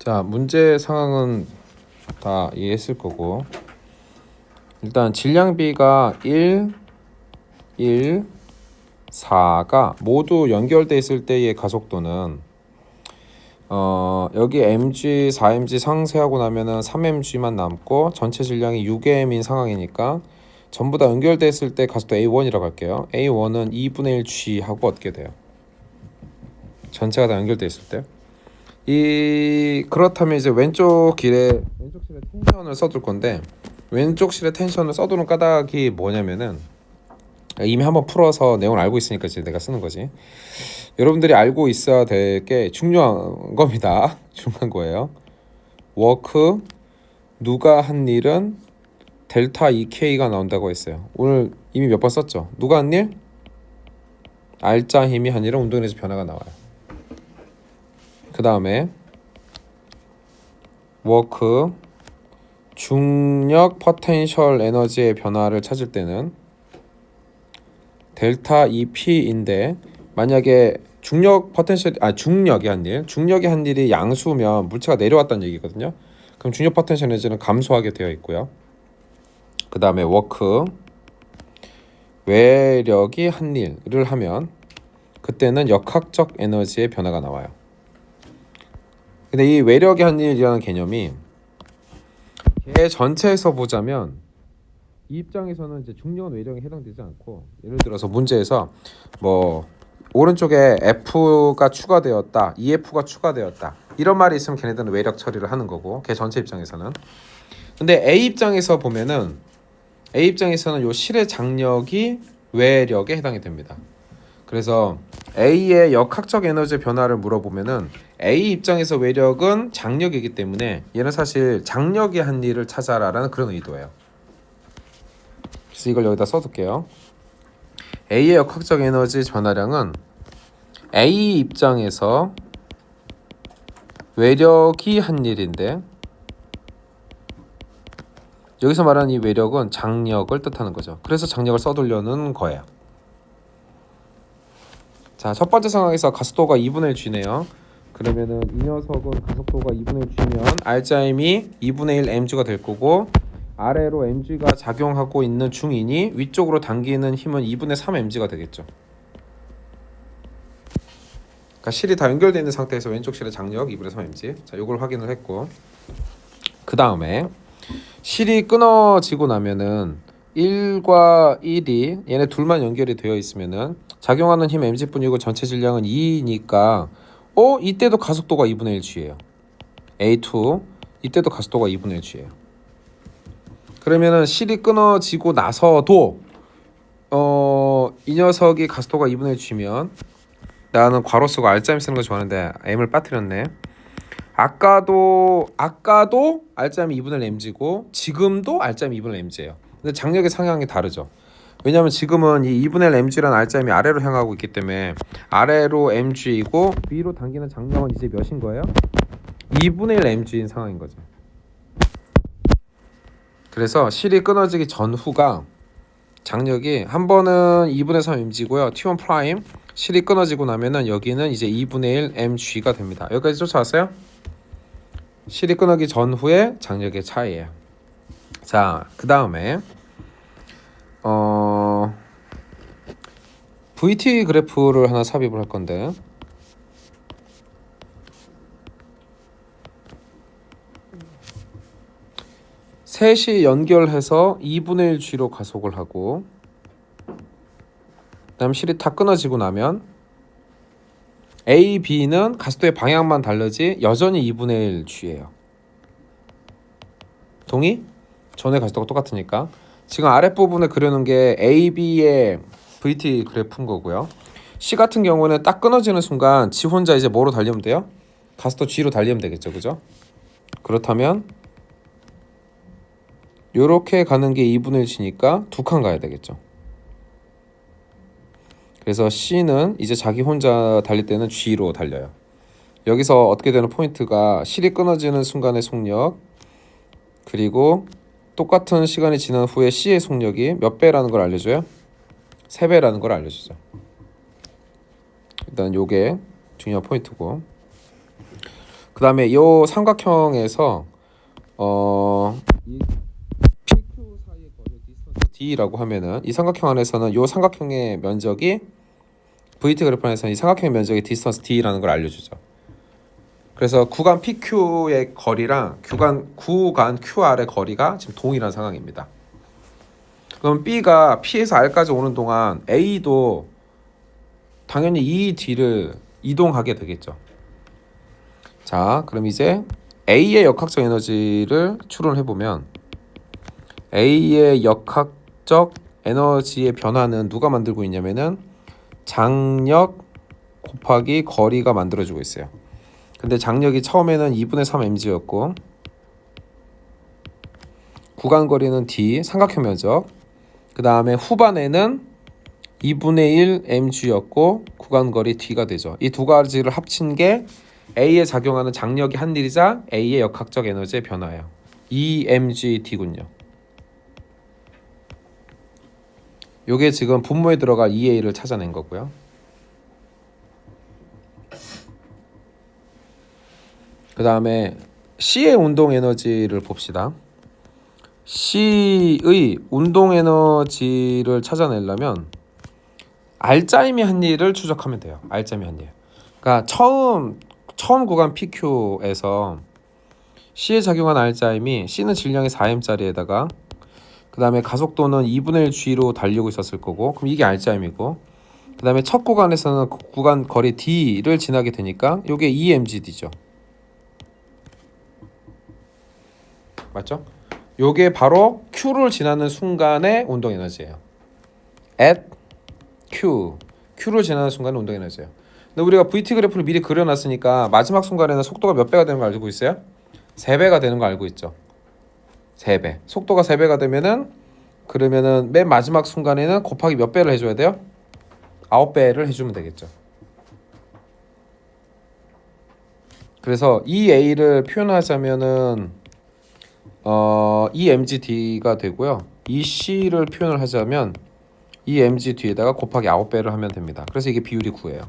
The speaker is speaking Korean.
자, 문제 상황은 다 이해했을 거고, 일단 질량비가 1, 4가 모두 연결돼 있을 때의 가속도는 여기 mg, 4mg 상쇄하고 나면은 3mg만 남고 전체 질량이 6m인 상황이니까 전부 다 연결돼 있을 때 가속도 A1이라고 할게요. A1은 2분의 1 G 하고 어떻게 돼요? 전체가 다 연결돼 있을 때. 그렇다면 이제 왼쪽 실에 텐션을 써둘 건데, 왼쪽 실에 텐션을 써두는 까닭이 뭐냐면은, 이미 한번 풀어서 내용을 알고 있으니까 이제 내가 쓰는 거지. 여러분들이 알고 있어야 될 게 중요한 겁니다. 중요한 거예요. 워크 누가 한 일은 델타 2K가 나온다고 했어요. 오늘 이미 몇 번 썼죠. 누가 한 일? 알짜 힘이 한 일은 운동에서 변화가 나와요. 그 다음에 워크 중력 포텐셜 에너지의 변화를 찾을 때는 델타 2P인데, 만약에 중력이 한 일이 양수면 물체가 내려왔다는 얘기거든요. 그럼 중력 포텐셜 에너지는 감소하게 되어 있고요. 그 다음에 워크 외력이 한 일을 하면 그때는 역학적 에너지의 변화가 나와요. 근데 이 외력이 한 일이라는 개념이 개 전체에서 보자면 이 입장에서는 이제 중력은 외력에 해당되지 않고, 예를 들어서 문제에서 뭐 오른쪽에 F가 추가되었다, EF가 추가되었다 이런 말이 있으면 걔네들은 외력 처리를 하는 거고, 걔 전체 입장에서는. 근데 A 입장에서는 요 실의 장력이 외력에 해당이 됩니다. 그래서 A의 역학적 에너지 변화를 물어보면은 A 입장에서 외력은 장력이기 때문에 얘는 사실 장력이 한 일을 찾아라라는 그런 의도예요. 그래서 이걸 여기다 써둘게요. A의 역학적 에너지 변화량은 A 입장에서 외력이 한 일인데, 여기서 말하는 이 외력은 장력을 뜻하는 거죠. 그래서 장력을 써두려는 거예요. 자, 첫 번째 상황에서 가속도가 2분의 1 G네요. 그러면은 이 녀석은 가속도가 2분의 1 G면 알짜임이 2분의 1 mg가 될 거고, 아래로 mg가 작용하고 있는 중인이 위쪽으로 당기는 힘은 2분의 3 mg가 되겠죠. 그러니까 실이 다 연결되어 있는 상태에서 왼쪽 실의 장력 2분의 3 mg. 자, 요걸 확인을 했고, 그 다음에 실이 끊어지고 나면은 1과 1이 얘네 둘만 연결이 되어 있으면은 작용하는 힘 mg뿐이고 전체 질량은 2니까 이때도 가속도가 2분의 1 g예요. A2 이때도 가속도가 2분의 1 g예요. 그러면은 실이 끊어지고 나서도 이 녀석이 가속도가 2분의 1 g면, 나는 괄호 쓰고 알짜임 쓰는 거 좋아하는데 m을 빠뜨렸네. 아까도 알짜임이 2분의 1 mg고 지금도 알짜임이 2분의 1 mg예요. 근데 장력의 상향이 다르죠. 왜냐하면 지금은 이 2분의 1 mg라는 알짜임이 아래로 향하고 있기 때문에 아래로 mg이고 위로 당기는 장력은 이제 몇인 거예요? 2분의 1 mg인 상황인 거죠. 그래서 실이 끊어지기 전후가 장력이 한 번은 2분의 3 mg고요. T1 프라임 실이 끊어지고 나면은 여기는 이제 2분의 1 mg가 됩니다. 여기까지 쫓아왔어요? 실이 끊어기 전후의 장력의 차이예요. 자, 그 다음에 VT 그래프를 하나 삽입을 할 건데, 셋이 연결해서 2분의 1 G로 가속을 하고, 그 다음 실이 다 끊어지고 나면 A, B는 가속도의 방향만 다르지 여전히 2분의 1 G예요. 동의? 전에 가속도가 똑같으니까. 지금 아랫부분에 그려놓은 게 A, B의 VT 그래프인 거고요. C 같은 경우는 딱 끊어지는 순간 지 혼자 이제 뭐로 달리면 돼요? 가속도 G로 달리면 되겠죠, 그죠? 그렇다면 요렇게 가는 게 2분의 1 G니까 두 칸 가야 되겠죠. 그래서 C는 이제 자기 혼자 달릴 때는 G로 달려요. 여기서 어떻게 되는 포인트가 실이 끊어지는 순간의 속력, 그리고 똑같은 시간이 지난 후에 C의 속력이 몇 배라는 걸 알려줘요? 3배라는 걸 알려주죠. 일단 요게 중요한 포인트고, 그 다음에 이 삼각형에서 이 PQ 사이의 거리 디스턴스 D라고 하면은 이 삼각형 안에서는 이 삼각형의 면적이 VT 그래프 안에서는 이 삼각형의 면적이 디스턴스 D라는 걸 알려주죠. 그래서 구간 PQ의 거리랑 구간 QR의 거리가 지금 동일한 상황입니다. 그럼 B가 P에서 R까지 오는 동안 A도 당연히 이 D를 이동하게 되겠죠. 자, 그럼 이제 A의 역학적 에너지를 추론해 보면 A의 역학적 에너지의 변화는 누가 만들고 있냐면은 장력 곱하기 거리가 만들어주고 있어요. 근데 장력이 처음에는 2분의 3 mg였고 구간 거리는 d 삼각형 면적, 그 다음에 후반에는 2분의 1 mg였고 구간 거리 d가 되죠. 이 두 가지를 합친 게 A에 작용하는 장력이 한 일이자 A의 역학적 에너지의 변화예요. 2mgd군요. 요게 지금 분모에 들어갈 EA를 찾아낸 거고요. 그 다음에 C의 운동 에너지를 봅시다. C의 운동 에너지를 찾아내려면 R자임이 한 일을 추적하면 돼요. R자임이 한 일. 그러니까 처음 구간 PQ에서 C에 작용한 R자임이 C는 질량이 4m짜리에다가 그 다음에 가속도는 2분의 1 g로 달리고 있었을 거고, 그럼 이게 R자임이고, 그 다음에 첫 구간에서는 구간 거리 D를 지나게 되니까 이게 2mgd죠. 맞죠? 요게 바로 Q를 지나는 순간의 운동 에너지예요. at Q를 지나는 순간의 운동 에너지예요. 근데 우리가 VT 그래프를 미리 그려놨으니까 마지막 순간에는 속도가 몇 배가 되는 거 알고 있어요? 3배가 되는 거 알고 있죠. 3배. 속도가 3배가 되면은 그러면은 맨 마지막 순간에는 곱하기 몇 배를 해줘야 돼요? 9배를 해주면 되겠죠. 그래서 이 A를 표현하자면은 이 mgd가 되고요. 이 C를 표현을 하자면 이 mg 뒤에다가 곱하기 9배를 하면 됩니다. 그래서 이게 비율이 9예요.